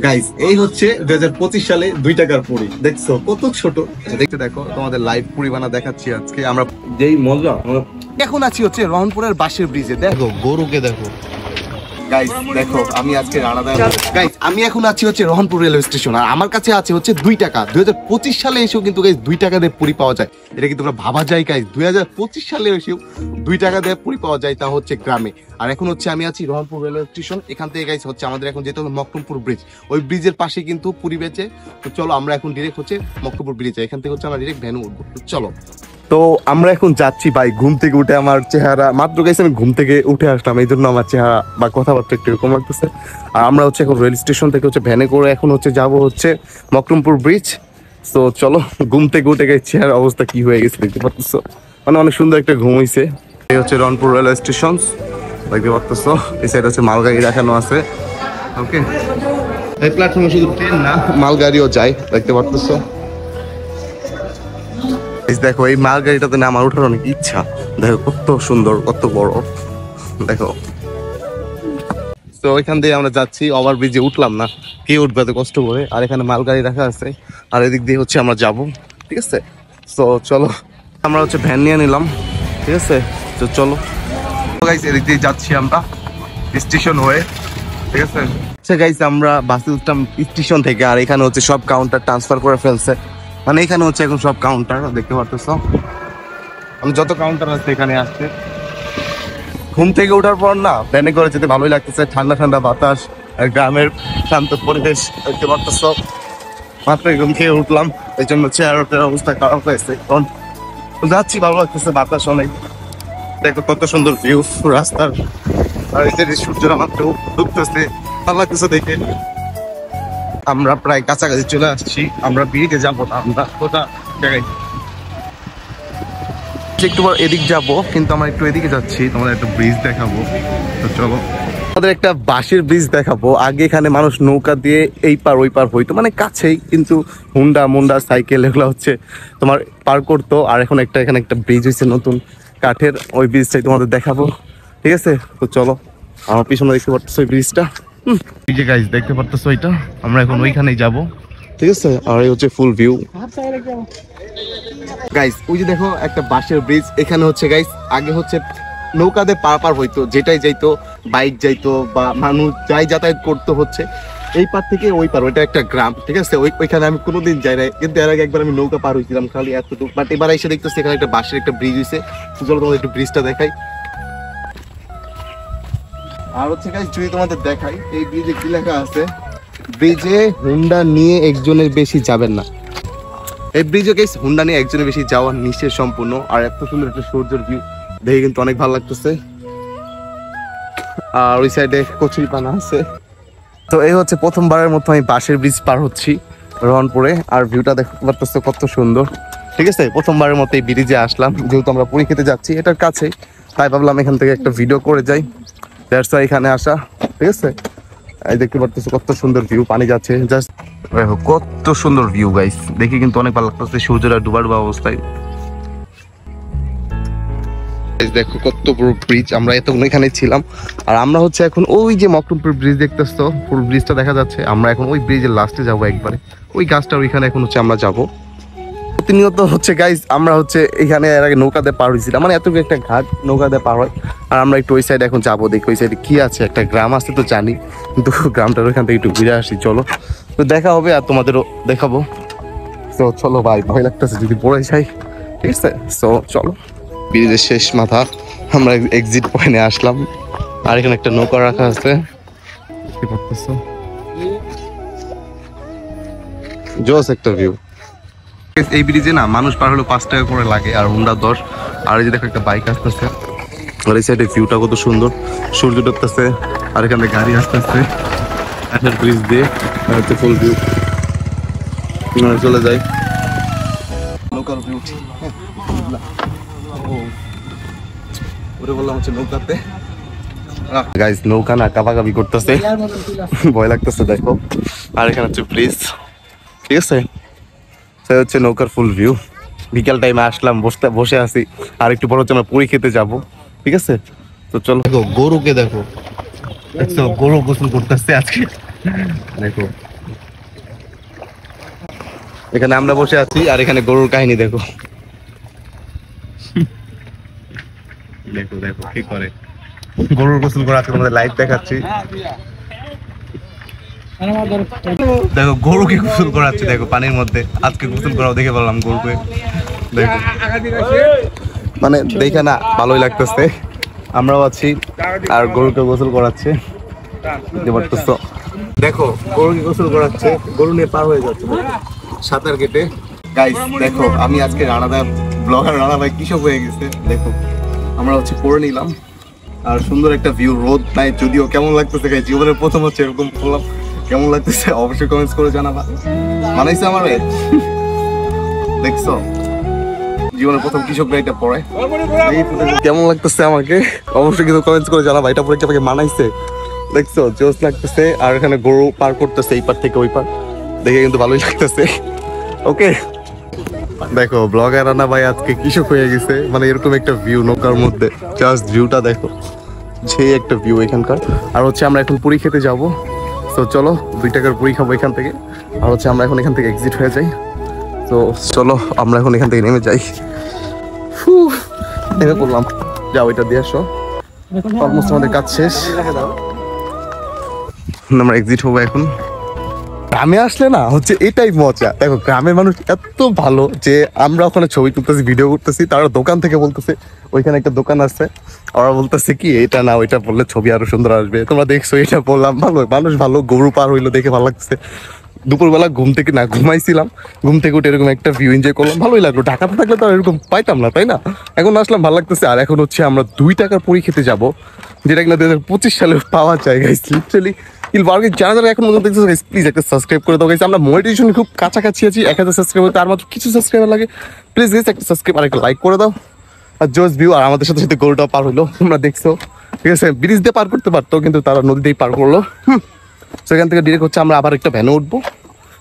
Guys এই হচ্ছে 2025 সালে 2 টাকার পুরি। দেখছো কত ছোট। দেখতে দেখো তোমাদের লাইভ পুরি বানা দেখাচ্ছি আজকে আমরা। যেই মজা এখন আছি হচ্ছে রহনপুরের বাঁশের ব্রিজে। দেখো গরুকে দেখো গাইস, দেখো আমি আজকে গাইস আমি এখন আছি হচ্ছে রহনপুর রেলওয়ে স্টেশন, আর আমার কাছে আছে হচ্ছে 2 টাকা। 2025 সালে এসেও কিন্তু গাইস 2 টাকা দিয়ে পুরি পাওয়া যায়। এটা কিন্তু তোমরা ভাবা যায় গাইস, 2025 সালে এসেও 2 টাকা দিয়ে পুরি পাওয়া যায়, তা হচ্ছে গ্রামে। আর এখন হচ্ছে আমি আছি রহনপুর রেলওয়ে স্টেশন। এখান থেকে গাইস হচ্ছে আমাদের এখন যেতে হবে মকরমপুর ব্রিজ। ওই ব্রিজের পাশে কিন্তু পুরি বেচে। তো চলো আমরা এখন ডিরেক্ট হচ্ছে মকরমপুর ব্রিজে, এখান থেকে হচ্ছে আমরা ডিরেক্ট ভ্যানু উঠবো। চলো। তো আমরা এখন যাচ্ছি ভাই। ঘুম থেকে উঠে আমার চেহারা মাত্র গাইছে, আমি ঘুম থেকে উঠে আসলাম, এই জন্য আমার চেহারা বা কথাবার্তা একটু এরকম লাগতেছে। আর আমরা হচ্ছে এখন রেল স্টেশন থেকে হচ্ছে ভ্যানে করে এখন হচ্ছে যাব হচ্ছে মকরমপুর ব্রিজ। তো চলো, ঘুম থেকে উঠে গেছে চেহারা অবস্থা কি হয়ে গেছে দেখতে পাচ্ছ, মানে অনেক সুন্দর একটা ঘুম হয়েছে। এই হচ্ছে রংপুর রেলওয়ে স্টেশন দেখতে পাচ্ছ। এই সাইড হচ্ছে মালগাড়ি রাখানো আছে। ওকে, এই প্ল্যাটফর্মে শুধু ট্রেন না মালগাড়িও যায় দেখতে পাচ্ছ। দেখো এই মালগাড়িটাতে না আমার ওঠার অনেক ইচ্ছা। দেখো কত সুন্দর, কত বড়, দেখো। তো ওইখান দিয়ে আমরা যাচ্ছি, ওভার ব্রিজে উঠলাম না, কে উঠবে এত কষ্ট করে। আর এখানে মালগাড়ি রাখা আছে, আর এদিক দিয়ে হচ্ছে আমরা যাব, ঠিক আছে। তো চলো, আমরা হচ্ছে ভ্যান নিয়ে নিলাম, ঠিক আছে। তো চলো গাইস, এদিক দিয়ে যাচ্ছি আমরা স্টেশন হয়ে, ঠিক আছে। আচ্ছা গাইস, আমরা বাসে উঠলাম স্টেশন থেকে, আর এখানে হচ্ছে সব কাউন্টার ট্রান্সফার করে ফেলছে। মানে এখানে হচ্ছে এখন সব কাউন্টার দেখতে পারতেছ, আমি যত কাউন্টার আছে এখানে আসছে। ঘুম থেকে ওঠার পর না ভ্যানে করে যেতে ভালোই লাগতেছে, ঠান্ডা ঠান্ডা বাতাস আর গ্রামের শান্ত পরিবেশ দেখতে পারতেছ। মাত্র ঘুম খেয়ে উঠলাম, এই জন্য চেহারাটার অবস্থা খারাপ হয়েছে। কারণ যাচ্ছি, ভালো লাগতেছে, বাতাস অনেক। দেখো কত সুন্দর ভিউ রাস্তার, আর এই যে সূর্যরা মাত্র ডুবতেছে, ভালো লাগতেছে দেখে। আমরা প্রায় কাছাকাছি চলে আসছি, আমরা ব্রিজে যাবো না, আমরা কোথা জায়গায় একটু এদিক যাবো, কিন্তু আমরা একটু এদিকে যাচ্ছি, তোমাদের একটা ব্রিজ দেখাবো। তো চলো, আমাদের একটা বাঁশের ব্রিজ দেখাবো। আগে এখানে মানুষ নৌকা দিয়ে এই পার ওই পার হইতো, মানে কাছেই, কিন্তু হুন্ডা মুন্ডা সাইকেল এগুলো হচ্ছে তোমার পার করতো। আর এখন একটা এখানে একটা ব্রিজ হয়েছে নতুন কাঠের, ওই ব্রিজটাই তোমাদের দেখাবো, ঠিক আছে। তো চলো, আমার পিছনে দেখতে পারতেছো ওই ব্রিজটা, এই যে গাইস দেখতে পারতেছো এটা, আমরা এখন ওইখানেই যাবো, ঠিক আছে। আর এই হচ্ছে ফুল ভিউ গাইস। ওই যে দেখো একটা বাঁশের ব্রিজ, এখানে হচ্ছে গাইস আগে হচ্ছে নৌকাতে পার হইতো, যেটাই যাইতো, বাইক যাইতো বা মানুষ যাই যাতায়াত করতো হচ্ছে এই পার থেকে ওই পার। ওইটা একটা গ্রাম, ঠিক আছে। ওইখানে আমি কোনোদিন যাই নাই, কিন্তু এর আগে একবার আমি নৌকা পার হয়েছিলাম খালি এতটুকু। বাট এবার এসে দেখতেছি এখানে একটা বাঁশের একটা ব্রিজ হয়েছে। চলো তোমাদের একটু ব্রিজটা দেখাই। আর হচ্ছে গাইস যদি তোমাদের দেখাই, এই ব্রিজে কি লেখা আছে, ব্রিজে হুন্ডা নিয়ে একজনের বেশি যাবেন না। এই ব্রিজে গাইস হুন্ডা নিয়ে একজনের বেশি যাওয়ার নিষেধ সম্পূর্ণ। আর এত সুন্দর একটা সূর্যের ভিউ দেখে কিন্তু অনেক ভালো লাগতেছে। আর ওই সাইডে কচুরি পানা আছে। তো এই হচ্ছে প্রথমবারের মতো আমি বাঁশের ব্রিজ পার হচ্ছি রহনপুরে, আর ভিউটা দেখতে পারতেছো কত সুন্দর, ঠিক আছে। প্রথমবারের মতো এই ব্রিজে আসলাম, যেহেতু আমরা পুরি খেতে যাচ্ছি এটার কাছে, তাই ভাবলাম এখান থেকে একটা ভিডিও করে যাই, দ্যাটস ওয়াই এখানে আসা, ঠিক আছে। এই দেখতে পারতেছো কত সুন্দর ভিউ, পানি যাচ্ছে জাস্ট, কত সুন্দর ভিউ গাইস, দেখে কিন্তু অনেক ভালো লাগতেছে সূর্যটা ডুবা ডুবা অবস্থায়। দেখো কত বড় ব্রিজ, আমরা এতক্ষণ এখানে ছিলাম। আর আমরা হচ্ছে এখন ওই যে মকরমপুর ব্রিজ দেখতেছো, পুরো ব্রিজটা দেখা যাচ্ছে। আমরা এখন ওই ব্রিজের লাস্টে যাবো একবারে, ওই গাছটার ওইখানে এখন হচ্ছে আমরা যাবো। প্রতিনিয়ত হচ্ছে গাইজ আমরা হচ্ছে এখানে এর আগে নৌকাতে পার হয়েছিলাম, মানে এতটুকু একটা ঘাট নৌকাতে পার হয়। আর আমরা একটু ওই সাইডে এখন যাবো, দেখি ওই সাইডে কি আছে, একটা গ্রাম আছে তো জানি, কিন্তু গ্রামটার ওইখান থেকে একটু ঘুরে আসি। চলো, তো দেখা হবে আর তোমাদেরও দেখাবো। তো চলো ভাই, ভয় লাগতেছে যদি পড়ে যাই, ঠিক আছে। তো চলো, ব্রিজের শেষ মাথা, আমরা এক্সিট পয়েন্টে আসলাম। আর এখানে একটা নৌকা রাখা আছে, জোস একটা ভিউ। এই ব্রিজে না মানুষ পার হলো 5 টাকা করে লাগে, আর হুন্ডা 10। আর এই যে দেখো একটা বাইক আসতেছে, আর এই সাইডে ভিউটা কত সুন্দর, সূর্য ডুবতেছে, আর এখানে গাড়ি আসতেছে ব্রিজ দিয়ে, হচ্ছে ফুল ভিউ। চলে যাই নৌকার ভিউ, ওরে বললাম হচ্ছে নৌকাতে। গাইস নৌকা না কাবাকাবি করতেছে, ভয় লাগতেছে দেখো। আর এখানে হচ্ছে ব্রিজ, ঠিক আছে। সেটা হচ্ছে নৌকার ফুল ভিউ। বিকাল টাইমে আসলাম, বসে আছি, আর একটু বড় জন্য পুরি খেতে যাব, ঠিক আছে। তো চলো, দেখো গরুকে দেখো, দেখছো গরু গোসল করতেছে আজকে, দেখো। এখানে আমরা বসে আছি আর এখানে গরুর কাহিনী দেখো। দেখো দেখো কি করে, গরুর গোসল করা আছে, তোমাদের লাইভ দেখাচ্ছি। দেখো গরুকে গোসল করাচ্ছে, দেখো পানির মধ্যে। আজকে গোসল করাও দেখে বললাম গরুকে, দেখো মানে দেখে না ভালোই লাগতেছে। আমরাও আছি আর গরুকে গোসল করাচ্ছে, দেখো গরুকে গোসল করাচ্ছে, গরু নিয়ে পার হয়ে যাচ্ছে সাঁতার কেটে। গাইস দেখো আমি আজকে রানাদার ব্লগার রানা ভাই কৃষক হয়ে গেছে। দেখো আমরা হচ্ছে পরে নিলাম আর সুন্দর একটা ভিউ, রোদ নাই যদিও। কেমন লাগতেছে গাইস, জীবনের প্রথম হচ্ছে এরকম করলাম, কেমন লাগতেছে অবশ্যই কমেন্টস করে জানাবা। মানাইছে আমার দেখছো, জীবনের প্রথম কৃষক এটা পড়ে। কেমন লাগতেছে আমাকে অবশ্যই কিন্তু কমেন্টস করে জানাবা, এটা পরে আমাকে মানাইছে দেখছো, জোস লাগতেছে। আর এখানে গরু পার করতেছে এই পার থেকে ওই পার, দেখে কিন্তু ভালোই লাগতেছে। ওকে দেখো ব্লগার রানা ভাই আজকে কৃষক হয়ে গেছে, মানে এরকম একটা ভিউ নৌকার মধ্যে, জাস্ট ভিউটা দেখো, যে একটা ভিউ এখানকার। আর হচ্ছে আমরা এখন পুরি খেতে যাব, তো চলো 2 টাকার পুরি খাবো এখান থেকে। আর হচ্ছে আমরা এখন এখান থেকে এক্সিট হয়ে যাই, তো চলো আমরা এখন এখান থেকে নেমে যাই। নেমে পড়লাম, যাও এটা দিয়ে আসো, অলমোস্ট আমাদের কাজ শেষ, আমরা এক্সিট হবো এখন। গ্রামে আসলে না হচ্ছে এটাই মজা, দেখো গ্রামের মানুষ এত ভালো যে আমরা ওখানে ছবি তুলতেছি, ভিডিও করতেছি, তারা দোকান থেকে বলতেছে ওইখানে একটা দোকান আছে, ওরা বলতেছে কি এটা না ওইটা বললে ছবি আরো সুন্দর আসবে। তোমরা দেখছো এটা বললাম, ভালো মানুষ ভালো, গরু পার হইলো দেখে ভালো লাগছে। দুপুরবেলা ঘুম থেকে না ঘুমাইছিলাম, ঘুম থেকে উঠে এরকম একটা ভিউ এনজয় করলাম, ভালোই লাগলো। ঢাকাতে থাকলে তো এরকম পাইতাম না, তাই না? এখন আসলাম ভালো লাগতেছে। আর এখন হচ্ছে আমরা 2 টাকার পুরি খেতে যাব, যেটা কিনা 2025 সালে পাওয়া যায় গাইস। লিটারালি যারা যারা এখন মধ্যে দেখছো গাইস, প্লিজ একটা সাবস্ক্রাইব করে দাও গাইস। আমরা মোটিভেশন খুব কাছাকাছি আছি, 1000 সাবস্ক্রাইবার, তার মাত্র কিছু সাবস্ক্রাইবার লাগে। প্লিজ গাইস একটা সাবস্ক্রাইব আর একটা লাইক করে দাও। আর জোস ভিউ, আর আমাদের সাথে সাথে গরুটাও পার হইলো, তোমরা দেখছো ঠিক আছে। ব্রিজ দিয়ে পার করতে পারতো কিন্তু তারা নদীতেই পার করলো। সেখান থেকে ডিরেক্ট হচ্ছে আমরা আবার একটা ভ্যানে উঠবো,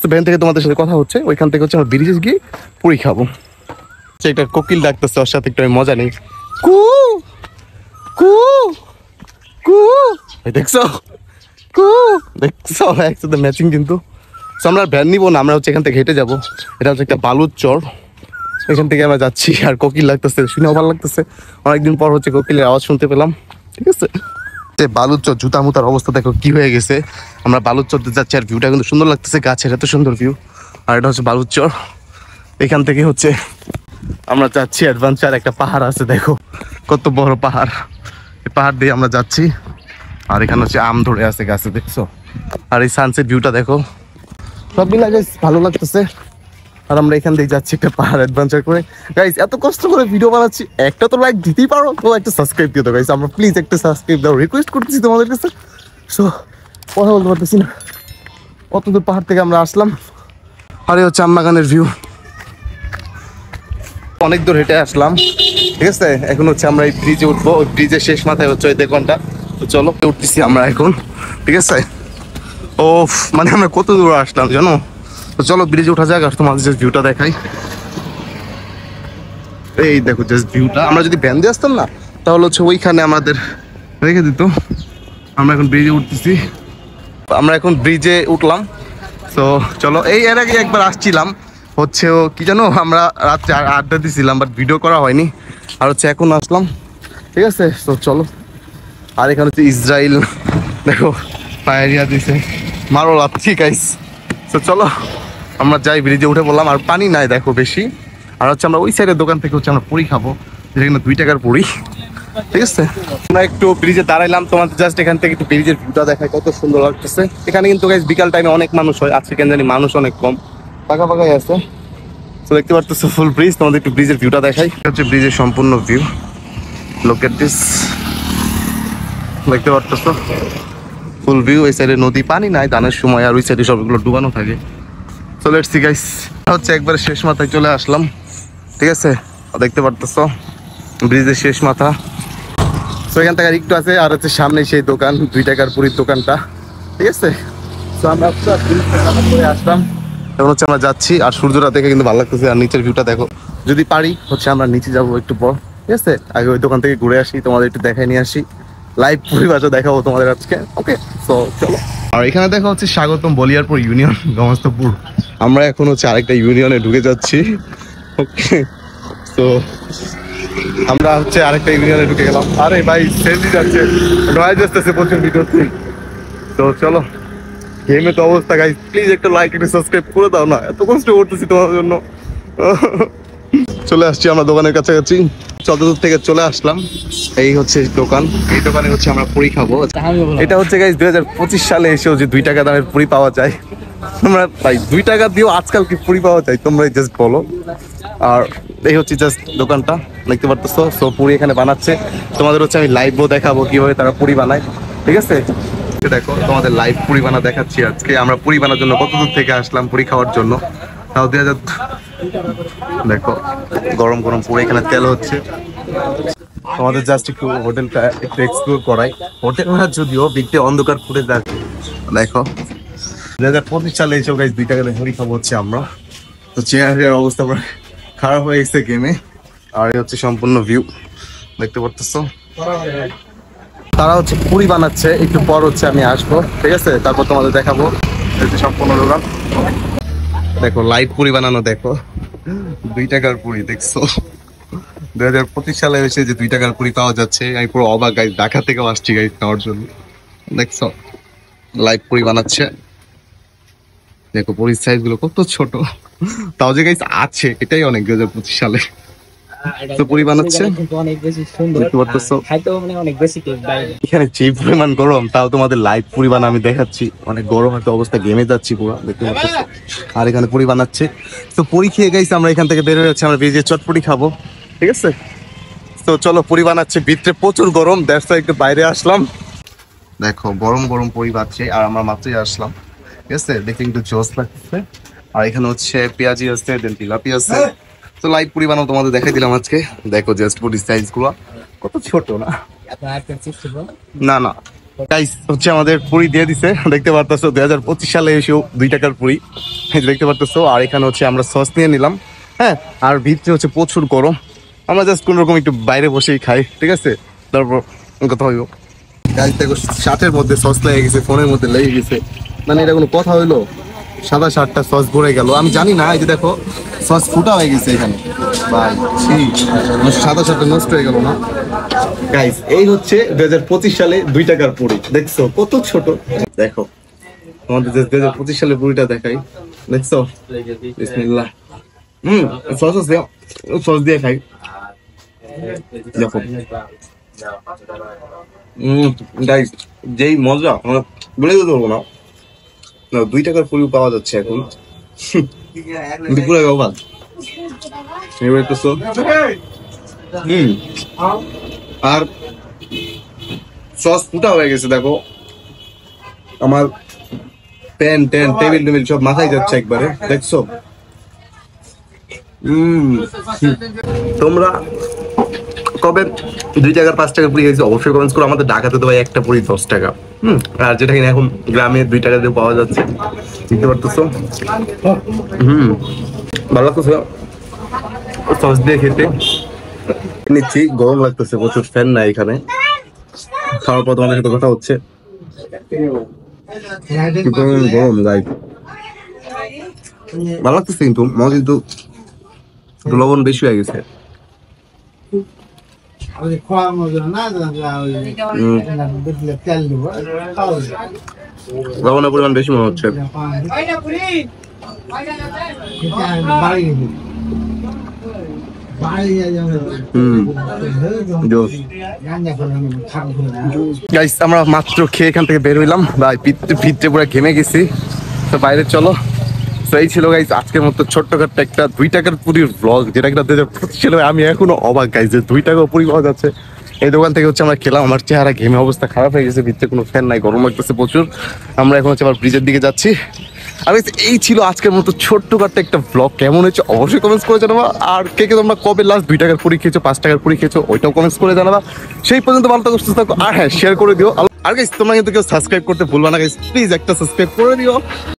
তো ভ্যান থেকে তোমাদের সাথে কথা হচ্ছে, ওইখান থেকে হচ্ছে আমরা ব্রিজে গিয়ে পুরি খাবো। একটা কোকিল ডাকতেছে, ওর সাথে একটু মজা নেই। কু কু কু, দেখছো কু, দেখছো একসাথে ম্যাচিং কিন্তু। তো আমরা ভ্যান নিবো না, আমরা হচ্ছে এখান থেকে হেঁটে যাবো। এটা হচ্ছে একটা বালুর চর, এখান থেকে আমরা যাচ্ছি। আর কোকিল লাগতেছে, শুনেও ভালো লাগতেছে, অনেকদিন পর হচ্ছে কোকিলের আওয়াজ শুনতে পেলাম, ঠিক আছে। বালুর চর, জুতা মুতার অবস্থা দেখো কি হয়ে গেছে। আমরা বালুর চরতে যাচ্ছি আর ভিউটা কিন্তু সুন্দর লাগতেছে, গাছের এত সুন্দর ভিউ। আর এটা হচ্ছে বালুর চর, এখান থেকে হচ্ছে আমরা যাচ্ছি অ্যাডভেঞ্চার। একটা পাহাড় আছে দেখো, কত বড় পাহাড়, এই পাহাড় দিয়ে আমরা যাচ্ছি। আর এখানে হচ্ছে আম ধরে আছে গাছে, দেখছো। আর এই সানসেট ভিউটা দেখো, সব মিলে ভালো লাগতেছে। আর আমরা এখান থেকে যাচ্ছি একটা পাহাড় অ্যাডভেঞ্চার করে। গাইস এত কষ্ট করে ভিডিও বানাচ্ছি, একটা তো লাইক দিতেই পারো, তো একটা সাবস্ক্রাইব দিয়ে দাও গাইস। আমরা প্লিজ একটা সাবস্ক্রাইব দাও, রিকোয়েস্ট করতেছি তোমাদের কাছে। সো কথা বলতে পারতেছি না, অত দূর পাহাড় থেকে আমরা আসলাম। আর এই হচ্ছে আমবাগানের ভিউ, অনেক দূর হেঁটে আসলাম, ঠিক আছে। এখন হচ্ছে আমরা এই ব্রিজে উঠবো, ওই ব্রিজের শেষ মাথায় হচ্ছে ওই দেখনটা, তো চলো উঠতেছি আমরা এখন, ঠিক আছে। ও মানে আমরা কত দূর আসলাম জানো, তো চলো ব্রিজে উঠা যাক আর তোমাদের জাস্ট ভিউটা দেখাই। এই দেখো জাস্ট ভিউটা, আমরা যদি ভ্যান দিয়ে আসতাম না তাহলে হচ্ছে ওইখানে আমাদের রেখে দিত। আমরা এখন ব্রিজে উঠতেছি, আমরা এখন ব্রিজে উঠলাম। তো চলো, এর আগে একবার আসছিলাম হচ্ছে ও কি জানো, আমরা রাত্রে আড্ডা দিছিলাম, বাট ভিডিও করা হয়নি। আর হচ্ছে এখন আসলাম, ঠিক আছে। তো চলো, আর এখানে হচ্ছে ইসরায়েল দেখো পায়েরিয়া দিছে, মারো লাগছি গাইস। তো চলো আমরা যাই, ব্রিজে উঠে বললাম। আর পানি নাই দেখো বেশি। আর হচ্ছে আমরা ওই সাইডের দোকান থেকে হচ্ছে আমরা পুরি খাবো, যেখানে 2 টাকার পুরি, ঠিক আছে। আমরা একটু ব্রিজে দাঁড়াইলাম, তোমাদের জাস্ট এখান থেকে একটু ব্রিজের ভিউটা দেখায়, কত সুন্দর লাগতেছে। এখানে কিন্তু গাইস বিকাল টাইমে অনেক মানুষ হয়, আজকে কেন জানি মানুষ অনেক কম, ফাঁকা ফাঁকাই আছে। তো দেখতে পারতেছো ফুল ব্রিজ, তোমাদের একটু ব্রিজের ভিউটা দেখাই। এটা হচ্ছে ব্রিজের সম্পূর্ণ ভিউ, লুক এট দিস, দেখতে পারতেছো ফুল ভিউ। এই সাইডে নদী, পানি নাই ধানের সময়, আর ওই সাইডে সবগুলো ডুবানো থাকে। সো লেটস সি গাইস, হচ্ছে একবারে শেষ মাথায় চলে আসলাম, ঠিক আছে। দেখতে পারতেছো ব্রিজের শেষ মাথা। তো এখান থেকে একটু আছে, আর হচ্ছে সামনে সেই দোকান 2 টাকার পুরীর দোকানটা, ঠিক আছে। তো আমরা আসলাম, এখন হচ্ছে আমরা যাচ্ছি। আর সূর্যটা দেখে কিন্তু ভালো লাগতেছে, আর নিচের ভিউটা দেখো। যদি পারি হচ্ছে আমরা নিচে যাবো একটু পর, ঠিক আছে। আগে ওই দোকান থেকে ঘুরে আসি, তোমাদের একটু দেখাই নিয়ে আসি, লাইভ পরিভাষা দেখাবো তোমাদের আজকে, ওকে। তো চলো। আর এখানে দেখা হচ্ছে স্বাগতম বলিয়ারপুর ইউনিয়ন গমস্তপুর। আমরা এখন হচ্ছে আরেকটা ইউনিয়নে ঢুকে যাচ্ছি। ওকে, তো আমরা হচ্ছে আরেকটা ইউনিয়নে ঢুকে গেলাম। আরে ভাই সেলফি যাচ্ছে, নয়েজ আসতেছে প্রচুর ভিডিওতে। তো চলো, গেমে তো অবস্থা গাইস, প্লিজ একটা লাইক একটা সাবস্ক্রাইব করে দাও না, এত কষ্ট করতেছি তোমার জন্য। চলে আসছি আমরা দোকানের কাছাকাছি, যতদূর থেকে চলে আসলাম। এই হচ্ছে দোকান, এই দোকানে হচ্ছে আমরা পুরি খাবো। এটা হচ্ছে গাইস 2025 সালে এসেও যে 2 টাকা দামের পুরি পাওয়া যায়। তোমরা ভাই 2 টাকা দিয়েও আজকাল কি পুরি পাওয়া যায় তোমরা জাস্ট বলো। আর এই হচ্ছে জাস্ট দোকানটা, দেখতে পারতেছো। সো পুরি এখানে বানাচ্ছে, তোমাদের হচ্ছে আমি লাইভও দেখাবো কিভাবে তারা পুরি বানায়, ঠিক আছে? দেখো তোমাদের লাইভ পুরি বানা দেখাচ্ছি আজকে। আমরা পুরি বানার জন্য কত দূর থেকে আসলাম পুরি খাওয়ার জন্য। তাও 2000 দেখো গরম গরম পুরি, এখানে তেল হচ্ছে। তোমাদের জাস্ট একটু হোটেলটা একটু এক্সপ্লোর করাই। হোটেল না যদিও, দেখতে অন্ধকার ফুটে যাচ্ছে। দেখো 2025 সালে এসব গাইস 2 টাকা দিয়ে পুরি খাবো হচ্ছে আমরা। তো চেয়ারের অবস্থা পুরো খারাপ হয়ে গেছে গেমে। আর এই হচ্ছে সম্পূর্ণ ভিউ, দেখতে পারতেছো। তারা হচ্ছে পুরি বানাচ্ছে, একটু পর হচ্ছে আমি আসবো, ঠিক আছে? তারপর তোমাদের দেখাবো সম্পূর্ণ দোকান। দেখো লাইভ পুরি বানানো, দেখো 2 টাকার পুরি, দেখছো? 2025 সালে এসে যে 2 টাকার পুরি পাওয়া যাচ্ছে, আমি পুরো অবাক গাইস। ঢাকা থেকেও আসছি গাইস খাওয়ার জন্য, দেখছো? লাইভ পুরি বানাচ্ছে, দেখো পুরির সাইজ গুলো কত ছোট, তাও যে গাইস আছে, এটাই অনেক। 2025 সালে তো পুরি বানাচ্ছে, এখানে যে পরিমাণ গরম, তাও তোমাদের লাইভ পুরি বানা আমি দেখাচ্ছি। অনেক গরম একটা অবস্থা, গেমে যাচ্ছি পুরো, দেখতে পাচ্ছ। আর এখানে পুরি বানাচ্ছে। তো পুরি খেয়ে গেছি আমরা এখান থেকে বের হয়ে যাচ্ছি, আমরা ভেজে চটপটি খাবো, ঠিক আছে? তো চলো, পুরি বানাচ্ছে, ভিতরে প্রচুর গরম, দ্যাটস ওয়াই একটু বাইরে আসলাম। দেখো গরম গরম পুরি বানাচ্ছে, আর আমরা মাত্রই আসলাম, ঠিক আছে? দেখতে কিন্তু জোস লাগছে। আর এখানে হচ্ছে পেঁয়াজি আছে, দেন জিলাপি আছে। তো লাইভ পুরি বানাও তোমাদের দেখাই দিলাম আজকে। দেখো জাস্ট পুরির সাইজ গুলো কত ছোট, না না না গাইস, হচ্ছে আমাদের পুরি দিয়ে দিছে, দেখতে পারতেছো। 2025 সালে এসেও 2 টাকার পুরি, দেখতে পারতেছো। আর এখানে হচ্ছে আমরা সস নিয়ে নিলাম, হ্যাঁ। আর ভিতরে হচ্ছে প্রচুর গরম, আমরা জাস্ট কোন রকম একটু বাইরে বসেই খাই, ঠিক আছে? তারপর কথা হইব। গাইস দেখো শার্টের মধ্যে সস লেগে গেছে, ফোনের মধ্যে লেগে গেছে, মানে এটা কোনো কথা হইলো? সাদা শার্টটা সস ভরে গেল, আমি জানি না। এই যে দেখো সস ফুটা হয়ে গেছে এখানে, ভাই সাদা শার্টটা নষ্ট হয়ে গেল না গাইস। এই হচ্ছে 2025 সালে 2 টাকার পুরি, দেখছো কত ছোট। দেখো আমাদের 2025 সালে পুরিটা দেখাই, দেখছো? বিসমিল্লাহ। সস দিয়ে খাই, দেখো। গাইস যেই মজা, বলে দিতে পারবো না। 2 টাকার পুরি পাওয়া যাচ্ছে এখন, দুপুরে অবাক। এবার একটু আর সস ফুটা হয়ে গেছে, দেখো। আমার পেন টেন টেবিল টেবিল সব মাথায় যাচ্ছে একবারে, দেখছো? তোমরা কবে 2 টাকার 5 টাকার পুরি খাইছো অবশ্যই কমেন্টস করো। আমাদের ঢাকাতে তো ভাই একটা পুরি 10 টাকা, আর যেটা কিনা এখন গ্রামে 2 টাকা দিয়ে পাওয়া যাচ্ছে, বুঝতে পারতেছো? ভালো লাগতেছে সস দিয়ে খেতে। নিচ্ছি, গরম লাগতেছে প্রচুর, ফ্যান নাই এখানে। খাওয়ার পর তোমাদের সাথে কথা হচ্ছে। গরম গাইস, ভালো লাগতেছে কিন্তু মজা, কিন্তু লবণ বেশি হয়ে গেছে। লবণের পরিমাণ বেশি মনে হচ্ছে। গাইস আমরা মাত্র খেয়ে এখান থেকে বের হইলাম, ভাই ভিতরে পুরো ঘেমে গেছি। তো বাইরে চলো। তো এই ছিল গাইস আজকের মতো ছোট্টখাট্ট একটা 2 টাকার পুরির ব্লগ, যেটা কিনা 2025 সালে আমি এখনো অবাক গাইস যে 2 টাকা পুরি পাওয়া যাচ্ছে। এই দোকান থেকে হচ্ছে আমরা খেলাম, আমার চেহারা ঘেমে অবস্থা খারাপ হয়ে গেছে, ভিতরে কোনো ফ্যান নাই, গরম লাগতেছে প্রচুর। আমরা এখন হচ্ছে আবার ব্রিজের দিকে যাচ্ছি। আর এই ছিল আজকের মতো ছোট্টখাট্ট একটা ব্লগ। কেমন হচ্ছে অবশ্যই কমেন্টস করে জানাবা। আর কে কে তোমরা কবে লাস্ট 2 টাকার পুরি খেয়েছো, 5 টাকার পুরি খেয়েছো, ওইটাও কমেন্টস করে জানাবা। সেই পর্যন্ত ভালো থাকো, সুস্থ থাকো, আর হ্যাঁ শেয়ার করে দিও। আর গাইস তোমরা কিন্তু কেউ সাবস্ক্রাইব করতে ভুলবা না গাইস, প্লিজ একটা সাবস্ক্রাইব করে দিও।